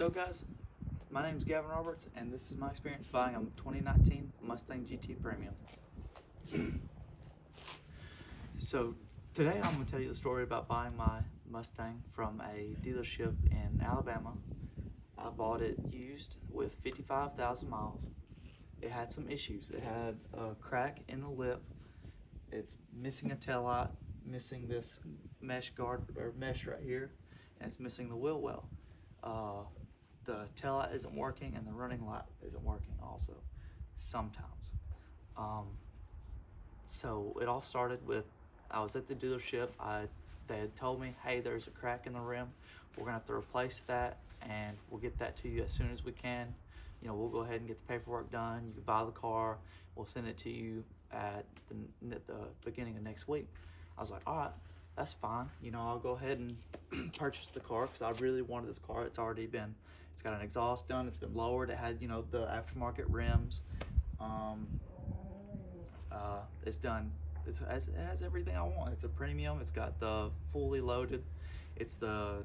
So guys, my name is Gavin Roberts and this is my experience buying a 2019 Mustang GT Premium. So today I'm going to tell you the story about buying my Mustang from a dealership in Alabama. I bought it used with 55,000 miles. It had some issues. It had a crack in the lip. It's missing a taillight, missing this mesh guard or mesh right here, and it's missing the wheel well. The taillight isn't working and the running light isn't working also sometimes. So it all started with, I was at the dealership. They had told me, hey, there's a crack in the rim. We're gonna have to replace that and we'll get that to you as soon as we can. You know, we'll go ahead and get the paperwork done. You can buy the car. We'll send it to you at the beginning of next week. I was like, all right, that's fine. You know, I'll go ahead and purchase the car because I really wanted this car. It's got an exhaust done. It's been lowered. It had, you know, the aftermarket rims. It's done. It has everything I want. It's a premium. It's got the fully loaded. It's the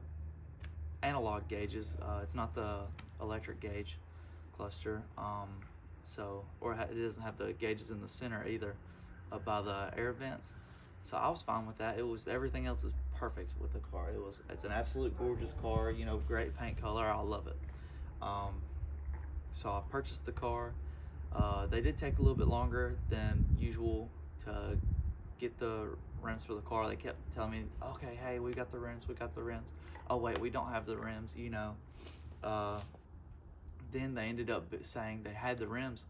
analog gauges. It's not the electric gauge cluster. It doesn't have the gauges in the center either, by the air vents. So I was fine with that. Everything else is perfect with the car. It's an absolute gorgeous car. You know, great paint color. I love it. So I purchased the car. They did take a little bit longer than usual to get the rims for the car. They kept telling me, okay, hey, we got the rims. Oh wait, we don't have the rims, you know. Then they ended up saying they had the rims,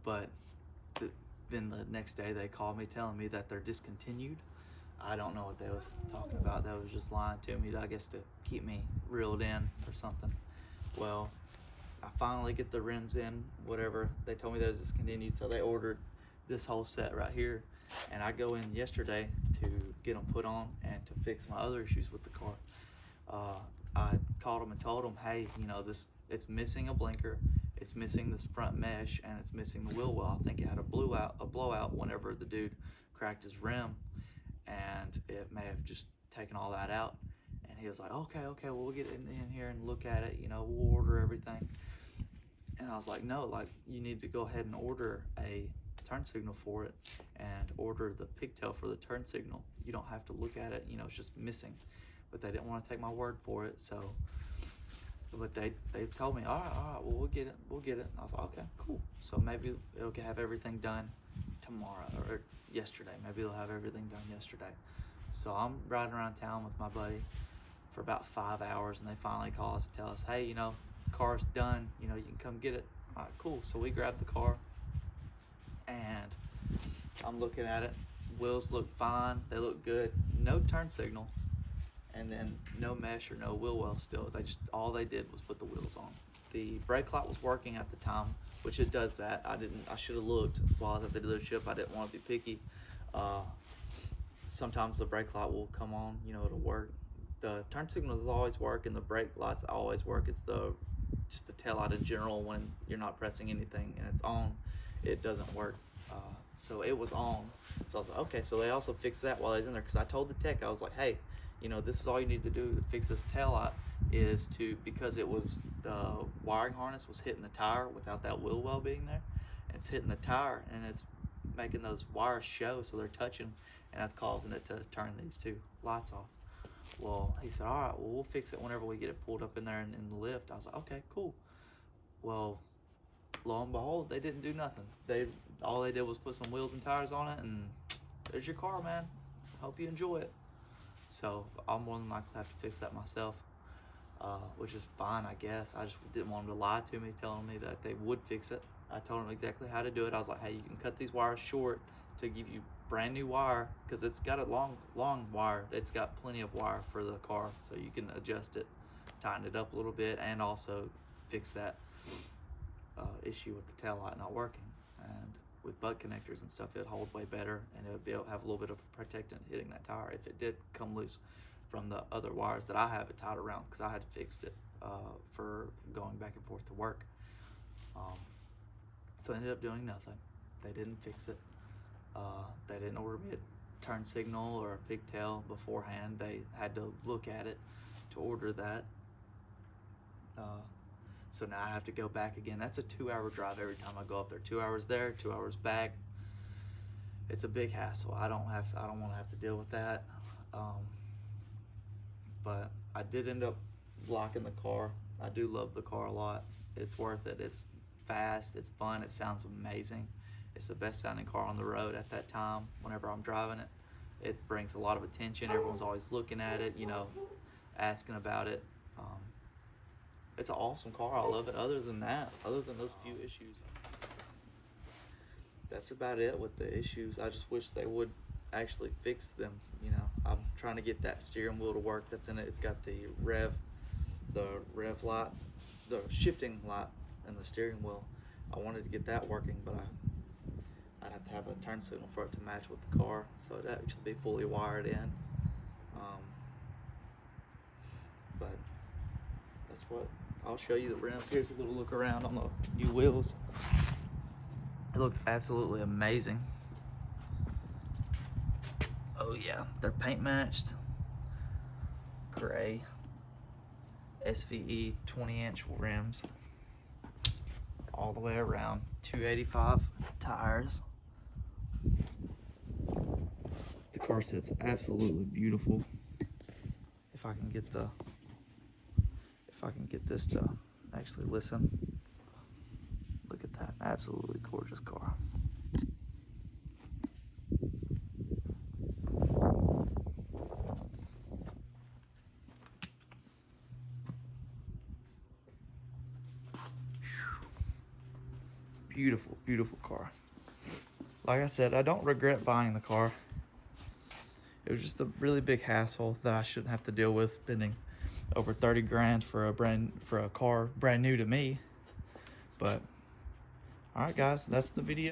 but then the next day they called me telling me that they're discontinued. I don't know what they was talking about. They was just lying to me, I guess, to keep me reeled in or something. Well, I finally get the rims in, whatever. They told me that was discontinued, so they ordered this whole set right here. And I go in yesterday to get them put on and to fix my other issues with the car. I called them and told them, hey, you know, it's missing a blinker, it's missing this front mesh, and it's missing the wheel well. I think it had a blowout whenever the dude cracked his rim, and it may have just taken all that out. And he was like, okay, well, we'll get in here and look at it, you know, we'll order everything. And I was like, no, like, you need to go ahead and order a turn signal for it and order the pigtail for the turn signal. You don't have to look at it, you know, it's just missing. But they didn't want to take my word for it, so, but they told me, all right, well, we'll get it. I was like, okay, cool. So maybe it'll have everything done tomorrow or yesterday. Maybe they'll have everything done yesterday. So I'm riding around town with my buddy for about 5 hours, and they finally call us and tell us, hey, you know, the car's done, you know, you can come get it. All right, cool. So we grabbed the car, and I'm looking at it. Wheels look fine. They look good. No turn signal, and then no mesh or no wheel well still. All they did was put the wheels on. The brake light was working at the time, which it does that. I should have looked while I was at the dealership. I didn't want to be picky. Sometimes the brake light will come on, you know, it'll work. The turn signals always work and the brake lights always work. It's just the tail light in general. When you're not pressing anything and it's on, it doesn't work. So it was on. So I was like, okay, so they also fixed that while I was in there, because I told the tech, I was like, hey, you know, this is all you need to do to fix this tail light, is because the wiring harness was hitting the tire without that wheel well being there, and it's hitting the tire and it's making those wires show, so they're touching, and that's causing it to turn these two lights off. Well, he said, all right, well, we'll fix it whenever we get it pulled up in there in the lift. I was like, okay, cool. Well, lo and behold, they didn't do nothing. All they did was put some wheels and tires on it, and there's your car, man. Hope you enjoy it. So I'll more than likely have to fix that myself, which is fine, I guess. I just didn't want them to lie to me, telling me that they would fix it. I told them exactly how to do it. I was like, hey, you can cut these wires short to give you brand new wire, because it's got a long wire. It's got plenty of wire for the car, so you can adjust it, tighten it up a little bit, and also fix that issue with the tail light not working. And with butt connectors and stuff, it'd hold way better, and it would be able to have a little bit of a protectant hitting that tire if it did come loose from the other wires that I have it tied around, because I had fixed it for going back and forth to work. So I ended up doing nothing. They didn't fix it. They didn't order me a turn signal or a pigtail beforehand. They had to look at it to order that. So now I have to go back again. That's a 2-hour drive every time I go up there. 2 hours there, 2 hours back. It's a big hassle. I don't want to have to deal with that. But I did end up locking the car. I do love the car a lot. It's worth it. It's fast, it's fun, it sounds amazing. It's the best sounding car on the road at that time whenever I'm driving it. It brings a lot of attention. Everyone's always looking at it, you know, asking about it. It's an awesome car. I love it. Other than that, other than those few issues, that's about it with the issues. I just wish they would actually fix them. You know, I'm trying to get that steering wheel to work that's in it. It's got the rev light, the shifting light in the steering wheel. I wanted to get that working, but I'd have to have a turn signal for it to match with the car, so it'd actually be fully wired in. But that's what I'll show you. The rims. Here's a little look around on the new wheels. It looks absolutely amazing. Oh yeah, they're paint matched, gray, SVE 20-inch rims all the way around, 285 tires. The car sits absolutely beautiful. If I can get this to actually listen. Look at that, absolutely gorgeous car. Beautiful, beautiful car. Like I said, I don't regret buying the car. It was just a really big hassle that I shouldn't have to deal with, spending over 30 grand for a car brand new to me. But all right guys, that's the video.